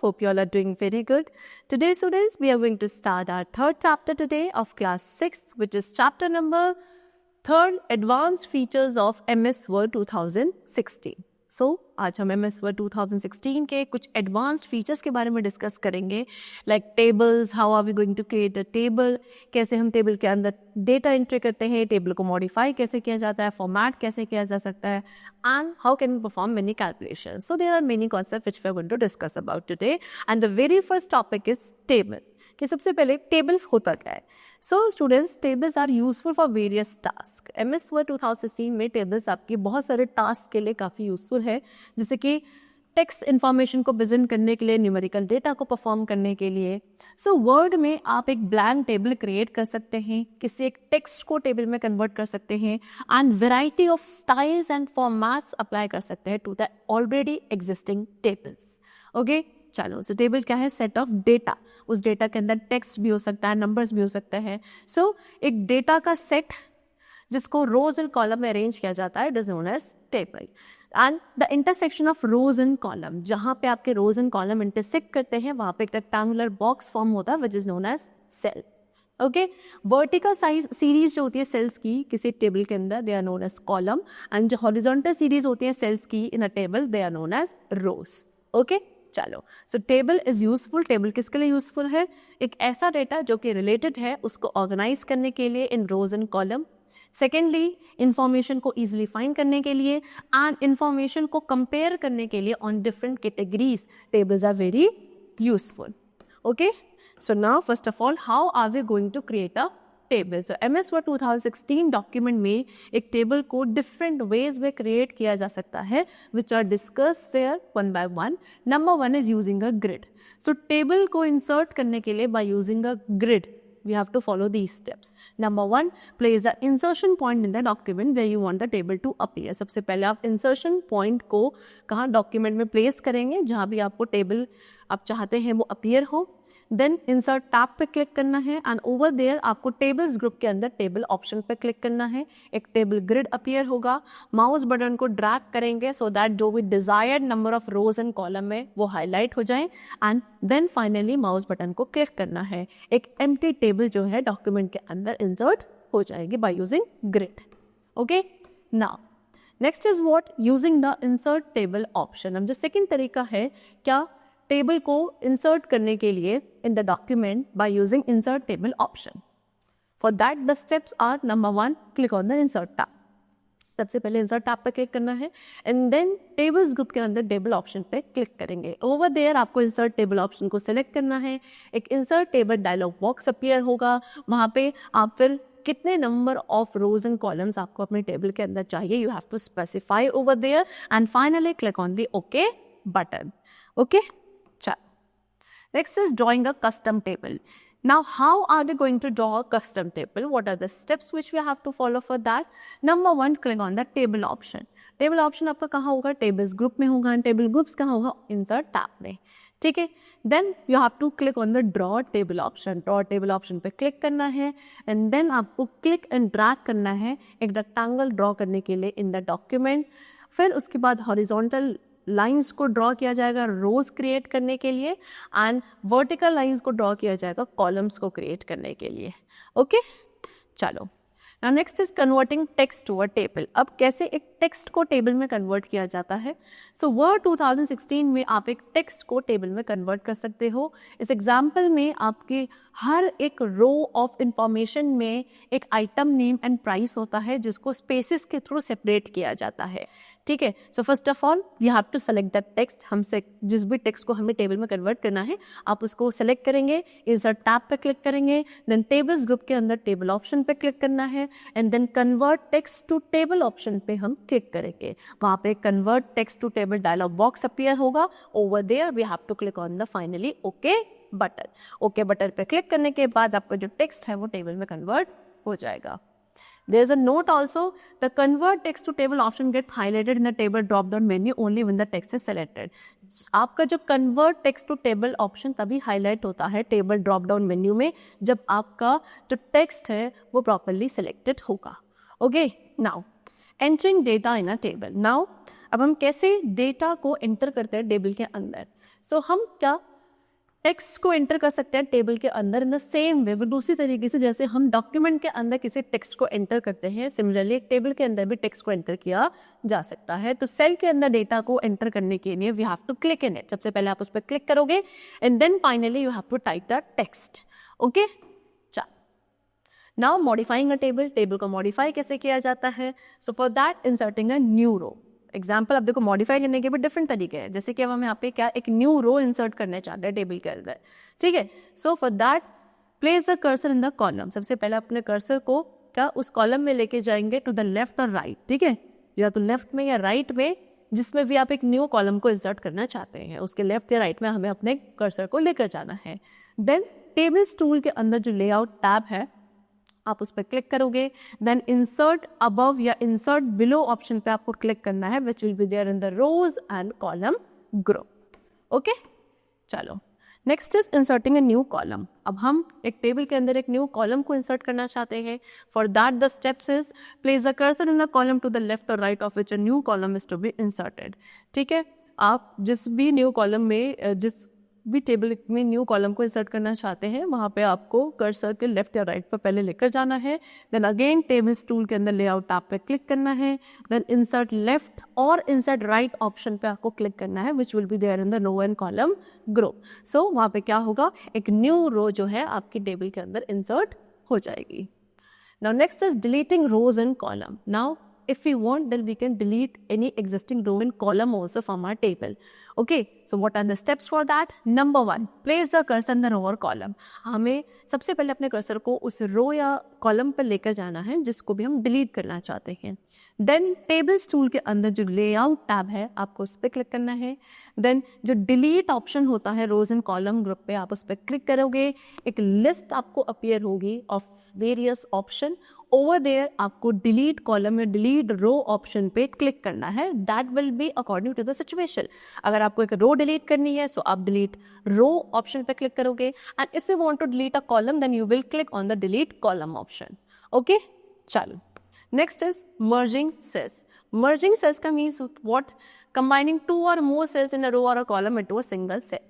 Hope you all are doing very good. Today, students, we are going to start our third chapter today of class 6, which is chapter number 3, Advanced Features of MS Word 2016. So, आज हम MS Word 2016 के कुछ advanced features के बारे में discuss करेंगे, like tables, how are we going to create a table, कैसे हम टेबल के अंदर डेटा एंट्री करते हैं, टेबल को मॉडिफाई कैसे किया जाता है, फॉर्मेट कैसे किया जा सकता है, and how can we perform many calculations. So there are many concepts which we are going to discuss about today, and the very first topic is table. कि सबसे पहले टेबल होता क्या है. So students, tables are useful for various task. MS Word 2016 में tables आपके बहुत सारे टास्क के लिए काफ़ी यूजफुल है, जैसे कि टेक्स्ट इन्फॉर्मेशन को प्रेजेंट करने के लिए, न्यूमेरिकल डेटा को परफॉर्म करने के लिए. सो वर्ड में आप एक ब्लैंक टेबल क्रिएट कर सकते हैं, किसी एक टेक्स्ट को टेबल में कन्वर्ट कर सकते हैं, and variety of styles and formats apply कर सकते हैं to the already existing tables. Okay, चलो. सो टेबल क्या है? Set of data. उस डेटा के अंदर टेक्स्ट भी हो सकता है, नंबर्स भी हो सकते हैं. सो एक डेटा का सेट जिसको रोज एंड कॉलम में अरेंज किया जाता है, it is known as table. And the intersection of rows and column, जहाँ पे आपके रोज एंड कॉलम इंटरसेक्ट करते हैं, वहाँ पे एक रेक्टेंगुलर बॉक्स फॉर्म होता है, which is known as cell. Okay, vertical size series जो होती है सेल्स की किसी टेबल के अंदर, they are known as column, and जो हॉरिजॉन्टल सीरीज होती है सेल्स की in a table, they are known as rows. Okay, चलो. So table is useful. Table किसके लिए यूजफुल है? एक ऐसा डेटा जो कि रिलेटेड है उसको ऑर्गेनाइज करने के लिए इन रोज एंड कॉलम. सेकेंडली, इंफॉर्मेशन को इजीली फाइंड करने के लिए, एंड इंफॉर्मेशन को कंपेयर करने के लिए on different categories. Tables are very useful. Okay, so now first of all, how are we going to create a table? So MS Word 2016 document में एक टेबल को डिफरेंट वेज में create किया जा सकता है, which are discuss there one by one. Number 1 is using a grid. So table को insert करने के लिए by using a grid we have to follow these steps. Number 1, place the insertion point in the document where you want the table to appear. सबसे पहले आप insertion point को कहाँ document में प्लेस करेंगे, जहाँ भी आपको टेबल आप चाहते हैं वो अपीयर हो. देन इंसर्ट टैब पे क्लिक करना है, एंड ओवर देयर आपको टेबल्स ग्रुप के अंदर टेबल ऑप्शन पे क्लिक करना है. एक टेबल ग्रिड अपीयर होगा. माउस बटन को ड्रैग करेंगे सो दैट जो भी desired number of rows and column में वो हाईलाइट हो जाए, and then finally mouse button को क्लिक करना है. एक एम्प्टी टेबल जो है डॉक्यूमेंट के अंदर इंसर्ट हो जाएगी by using grid. Okay, now next is what? Using the insert table option. अब जो सेकेंड तरीका है क्या टेबल को इंसर्ट करने के लिए in the document by using insert table option. For that the steps are, number 1, click on the insert tab. सबसे पहले इंसर्ट टैब पे क्लिक करना है, एंड देन टेबल्स ग्रुप के अंदर टेबल ऑप्शन पे क्लिक करेंगे. ओवर देयर आपको इंसर्ट टेबल ऑप्शन को सिलेक्ट करना है. एक insert table dialog box appear होगा. वहाँ पे आप फिर कितने number of rows and columns आपको अपने टेबल के अंदर चाहिए, you have to specify over there, and finally click on the okay button. Okay, next is drawing a custom table. Now, how are we going to draw a custom table? What are the steps which we have to follow for that? Number 1, click on the table option. Table option आपका कहाँ होगा? Tables group में होगा. Table groups कहाँ होगा? Insert tab में. ठीक है. Then you have to click on the draw table option. Draw table option पे click करना है, and then आपको click and drag करना है एक rectangle draw करने के लिए in the document. फिर उसके बाद horizontal लाइंस को ड्रॉ किया जाएगा रोज क्रिएट करने के लिए, एंड वर्टिकल लाइंस को ड्रॉ किया जाएगा कॉलम्स को क्रिएट करने के लिए. ओके, चलो. Now next is converting text to a table. अब कैसे एक टेक्स्ट को टेबल में कन्वर्ट किया जाता है? सो वर्ड 2016 में आप एक टेक्स्ट को टेबल में कन्वर्ट कर सकते हो. इस एग्जाम्पल में आपके हर एक रो ऑफ इंफॉर्मेशन में एक आइटम नेम एंड प्राइस होता है, जिसको स्पेसिस के थ्रू सेपरेट किया जाता है. ठीक है. So first of all you have to select that text. हमसे जिस भी टेक्स्ट को हमें टेबल में कन्वर्ट करना है, आप उसको सेलेक्ट करेंगे, इंसर्ट टैब पे क्लिक करेंगे, देन टेबल्स ग्रुप के अंदर टेबल ऑप्शन पे क्लिक करना है, and then convert text to table option पे हम क्लिक करेंगे. वहाँ पे convert text to table dialog box appear होगा. Over there we have to click on the finally okay button. Okay button पे क्लिक करने के बाद आपका जो टेक्स्ट है वो टेबल में कन्वर्ट हो जाएगा. There is a note also, the convert text to table option gets highlighted in the table drop down menu only when the text is selected. आपका जो convert text to table option तभी highlight होता है table drop down menu में जब आपका जो text है वो properly selected होगा. Okay, now entering data in a table. Now अब हम कैसे डेटा को एंटर करते हैं टेबल के अंदर? सो हम क्या टेक्स्ट को एंटर कर सकते हैं टेबल के अंदर इन द सेम वे, दूसरी तरीके से जैसे हम डॉक्यूमेंट के अंदर किसी टेक्स्ट को एंटर करते हैं, सिमिलरली एक टेबल के अंदर भी टेक्स्ट को एंटर किया जा सकता है। तो सेल के अंदर डेटा को एंटर करने के लिए we have to click in it. सबसे पहले आप उस पर क्लिक करोगे and then finally you have to type the text. Okay, now modifying a table, table को मॉडिफाई कैसे किया जाता है? So for that inserting a new row. Example आप देखो, मॉडिफाई करने के भी डिफरेंट तरीके हैं, जैसे कि अब हम यहाँ पे क्या एक न्यू रो इंसर्ट करना चाहते हैं टेबल के अंदर, ठीक है। So for that place the cursor in the column. सबसे पहले अपने कर्सर को क्या उस कॉलम में लेके जाएंगे टू द लेफ्ट और राइट, ठीक है, या तो लेफ्ट में या राइट में, जिसमें भी आप एक न्यू कॉलम को इंसर्ट करना चाहते हैं, उसके लेफ्ट या राइट में हमें अपने कर्सर को लेकर जाना है। देन टेबल्स टूल के अंदर जो लेआउट टैब है आप उस पर क्लिक करोगे, देन इंसर्ट अबव या इंसर्ट बिलो ऑप्शन पे आपको क्लिक करना है, which will be there in the rows and column group. Okay, चलो next is inserting a new column. अब हम एक टेबल के अंदर एक न्यू कॉलम को इंसर्ट करना चाहते हैं। For that the steps is place the cursor in a column to the left और right of which a new column is to be inserted. ठीक है, आप जिस भी न्यू कॉलम में जिस भी टेबल में न्यू कॉलम को इंसर्ट करना चाहते हैं वहाँ पे आपको कर्सर के लेफ्ट या राइट पर पहले लेकर जाना है। देन अगेन टेबल्स टूल के अंदर लेआउट टैब पे क्लिक करना है, देन इंसर्ट लेफ्ट और इंसर्ट राइट ऑप्शन पे आपको क्लिक करना है, which will be there in the row and column group. So वहाँ पे क्या होगा, एक न्यू रो जो है आपकी टेबल के अंदर इंसर्ट हो जाएगी। Now next is deleting rows and column. Now if we want, then we can delete any existing row and column also from our table. Okay, so what are the steps for that? Number 1, place the cursor in the row or column. हमें सबसे पहले अपने cursor को उस रो या column पर लेकर जाना है जिसको भी हम डिलीट करना चाहते हैं। देन टेबल्स टूल के अंदर जो लेआउट टैब है आपको उस पर क्लिक करना है। देन जो डिलीट ऑप्शन होता है रोज एंड कॉलम ग्रुप पे, आप उस पर क्लिक करोगे, एक लिस्ट आपको अपीयर होगी of various option. Over there आपको डिलीट कॉलम या डिलीट रो ऑप्शन पे क्लिक करना है। That will be according to the situation. अगर आपको एक रो डिलीट करनी है सो आप डिलीट रो ऑप्शन पे क्लिक करोगे, and if you want to delete a column then you will click on the delete column option. Okay, चलो next is merging cells. Merging cells का means what? Combining 2 or more cells in a row or a column into a single cell।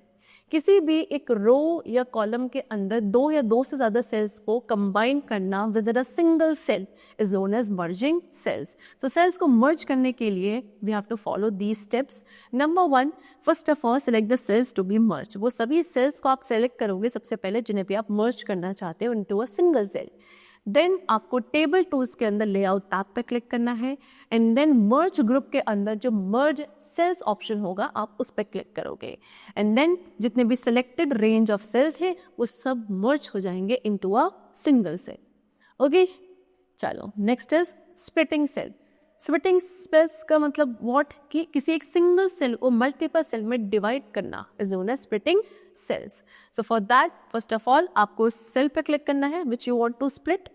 किसी भी एक रो या column के अंदर 2 या 2 से ज़्यादा सेल्स को कंबाइन करना within a single cell is known as merging cells. तो सेल्स को मर्ज करने के लिए we have to follow these steps. Number 1, first of all select the cells to be merge. वो सभी सेल्स को आप सेलेक्ट करोगे सबसे पहले जिन्हें भी आप मर्ज करना चाहते हो into a single cell. Then आपको टेबल टूल्स के अंदर लेआउट टैब पर क्लिक करना है, एंड देन मर्ज ग्रुप के अंदर जो मर्ज सेल्स ऑप्शन होगा आप उस पर क्लिक करोगे, एंड देन जितने भी सिलेक्टेड रेंज ऑफ सेल्स है वो सब मर्ज हो जाएंगे into a single cell. Okay, चलो next is splitting cell. Splitting cells का मतलब व्हाट कि किसी एक सिंगल सेल को मल्टीपल सेल में डिवाइड करना is known as splitting cells. So for that first of all आपको सेल पे क्लिक करना है which you want to split.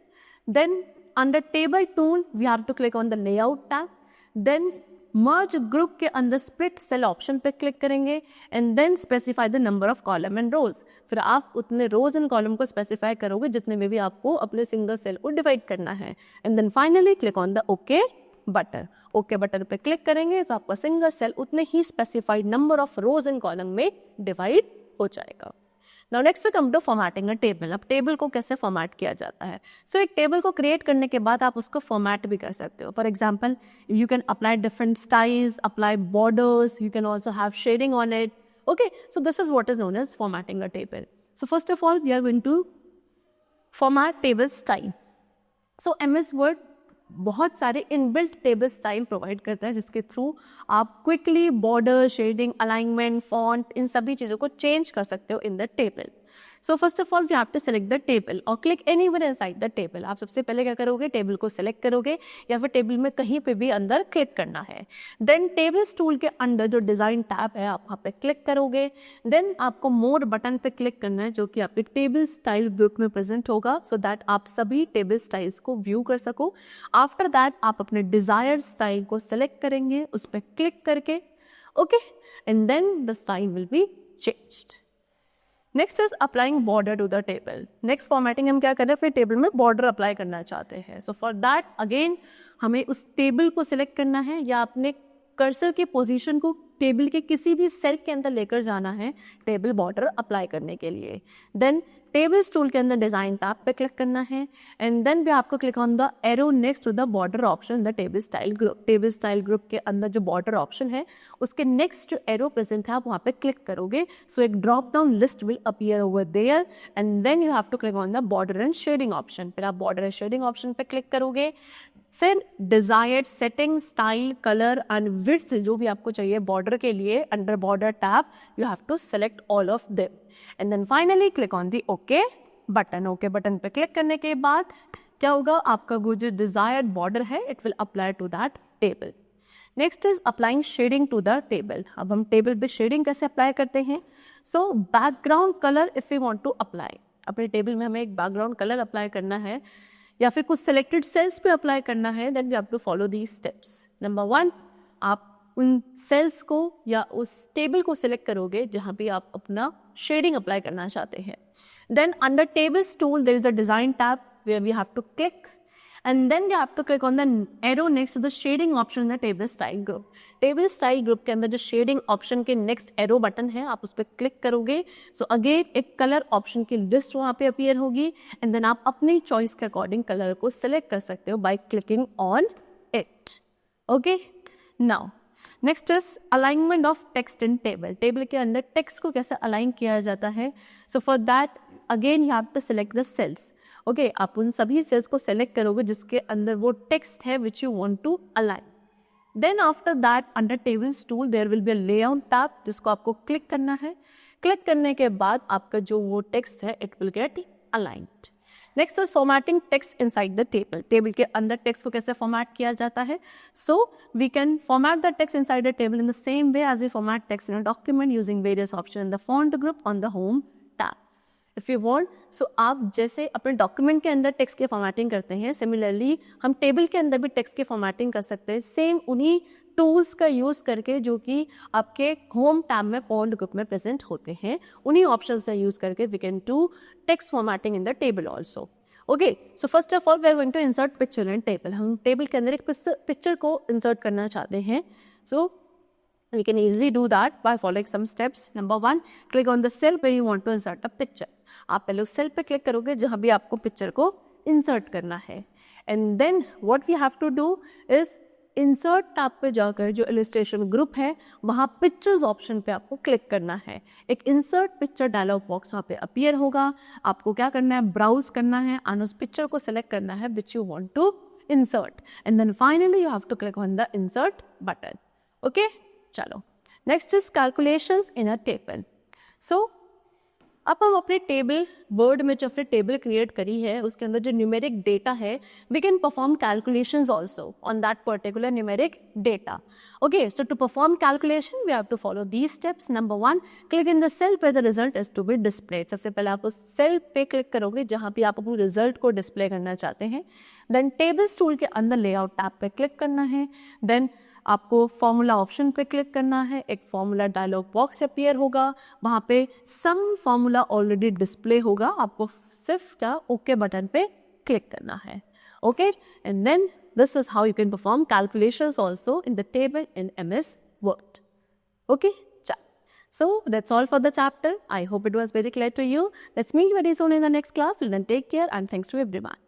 Then under table tool we have to click on the layout tab. Then merge group के अंदर split cell option पे click करेंगे, and then specify the number of column and rows. फिर आप उतने rows and column को specify करोगे जितने में भी आपको अपने सिंगल सेल को डिवाइड करना है, and then finally click on the okay button. Okay button पे क्लिक करेंगे तो आपका सिंगल सेल उतने ही specified number of rows and column में डिवाइड हो जाएगा। Now next we come to formatting a table. अब टेबल को कैसे फॉर्मेट किया जाता है? सो एक टेबल को क्रिएट करने के बाद आप उसको फॉर्मेट भी कर सकते हो। For example you can apply different styles, apply borders, you can also have shading on it. Okay, so this is what is known as formatting a table. So first of all we are going to format table style. So MS Word बहुत सारे inbuilt table style provide करता है जिसके through आप quickly border, shading, alignment, font, इन सभी चीज़ों को चेंज कर सकते हो in the table. So first of all we have to select the table और click anywhere inside the table. आप सबसे पहले क्या करोगे, टेबल को सेलेक्ट करोगे या फिर टेबल में कहीं पे भी अंदर क्लिक करना है। देन टेबल्स टूल के अंदर जो डिज़ाइन टैब है आप वहाँ पे क्लिक करोगे। देन आपको मोर बटन पे क्लिक करना है जो कि आपके टेबल स्टाइल ग्रुप में प्रेजेंट होगा, सो दैट आप सभी टेबल स्टाइल्स को व्यू कर सको। आफ्टर दैट आप अपने डिजायर्ड स्टाइल को सेलेक्ट करेंगे उस पर क्लिक करके, okay, and then the style will be changed. Next is applying border to the table. Next formatting हम क्या कर रहे हैं, फिर टेबल में बॉर्डर अप्लाई करना चाहते हैं। सो फॉर दैट अगेन हमें उस टेबल को सिलेक्ट करना है या अपने कर्सर की पोजीशन को टेबल के किसी भी सेल के अंदर लेकर जाना है टेबल बॉर्डर अप्लाई करने के लिए। देन टेबल्स टूल के अंदर डिज़ाइन टैब पे क्लिक करना है एंड देन भी आपको click on the arrow next to the border option the table style group. Table style group के अंदर जो बॉर्डर ऑप्शन है उसके नेक्स्ट जो एरो प्रेजेंट है आप वहाँ पे क्लिक करोगे, सो एक drop down list will appear over there and then you have to click on the border and shading option. फिर आप बॉर्डर एंड शेडिंग ऑप्शन पे क्लिक करोगे, फिर desired setting style colour and width जो भी आपको चाहिए बॉर्डर के लिए under border tab you have to select all of them and then finally click on the okay button. Okay button पे क्लिक करने के बाद क्या होगा, आपका वो जो डिजायर्ड बॉर्डर है it will apply to that table. Next is applying shading to the table. अब हम टेबल पे शेडिंग कैसे अप्लाई करते हैं। So background colour if you want to apply, अपने टेबल में हमें एक बैकग्राउंड कलर अप्लाई करना है या फिर कुछ सेलेक्टेड सेल्स पे अप्लाई करना है, then we have to follow these steps. Number 1, आप उन सेल्स को या उस टेबल को सिलेक्ट करोगे जहाँ पे आप अपना शेडिंग अप्लाई करना चाहते हैं। Then under tables tool there is a design tab where we have to click and then you have to click on the arrow next to the shading option in the table style group. Table style group के अंदर जो shading option के next arrow button है आप उस पर click करोगे, so again एक color option की list वहाँ पे appear होगी and then आप अपनी choice के according color को select कर सकते हो by clicking on it. Okay? Now next is alignment of text in table. Table के अंदर text को कैसे align किया जाता है, so for that again you have to select the cells. Okay आप उन सभी सेल्स को सेलेक्ट करोगे जिसके अंदर वो टेक्स्ट है which you want to align. Then after that under tables tool there will be a layout tab जिसको आपको क्लिक करना है। क्लिक करने के बाद आपका जो वो टेक्स्ट है it will get aligned. Next is formatting text inside the table. Table के अंदर टेक्स्ट को कैसे फॉर्मेट किया जाता है, so we can format the text inside the table in the same way as we format text in a document using various option in the font group on the home tab. If you want, so आप जैसे अपने document के अंदर text की formatting करते हैं, similarly हम table के अंदर भी टेक्स्ट की फॉर्मेटिंग कर सकते हैं सेम उन्हीं टूल्स का यूज़ करके जो कि आपके होम टैब में फॉन्ट ग्रुप में प्रेजेंट होते हैं। उन्हीं ऑप्शंस का यूज़ करके we can do text formatting in the table also. Okay, so first of all we are going to insert picture in table. हम टेबल के अंदर एक पिक्चर को इंसर्ट करना चाहते हैं, सो we can easily do that by following some steps. Number 1, click on the cell where you want to insert a picture. आप पहले उस सेल पे क्लिक करोगे जहाँ भी आपको पिक्चर को इंसर्ट करना है and then what we have to do is insert tab पे जाकर जो इलस्ट्रेशन ग्रुप है वहाँ पिक्चर्स ऑप्शन पे आपको क्लिक करना है। एक इंसर्ट पिक्चर डायलॉग बॉक्स वहाँ पे अपीयर होगा, आपको क्या करना है, ब्राउज करना है एंड उस पिक्चर को सिलेक्ट करना है which you want to insert and then finally you have to click on the insert button. Okay, चलो next is calculations in a table. So अब हम अपने टेबल वर्ड में जो अपने टेबल क्रिएट करी है उसके अंदर जो न्यूमेरिक डेटा है we can perform calculations also on that particular numeric data. Okay, so to perform calculation we have to follow these steps. Number 1, click in the cell पे the result is to be displayed. सबसे पहले आप उस cell पे click करोगे जहाँ पे आप अपने रिजल्ट को डिस्प्ले करना चाहते हैं। देन टेबल्स टूल के अंदर लेआउट टैब पे क्लिक करना है। देन आपको फॉर्मूला ऑप्शन पे क्लिक करना है, एक फॉर्मूला डायलॉग बॉक्स अपीयर होगा, वहाँ पे सम फॉर्मूला ऑलरेडी डिस्प्ले होगा, आपको सिर्फ क्या ओके बटन पे क्लिक करना है। Okay, and then this is how you can perform calculations also in the table in MS Word. Okay, so that's all for the chapter. I hope it was very clear to you. Let's meet very soon in the next class. Till then, take care and thanks to everyone.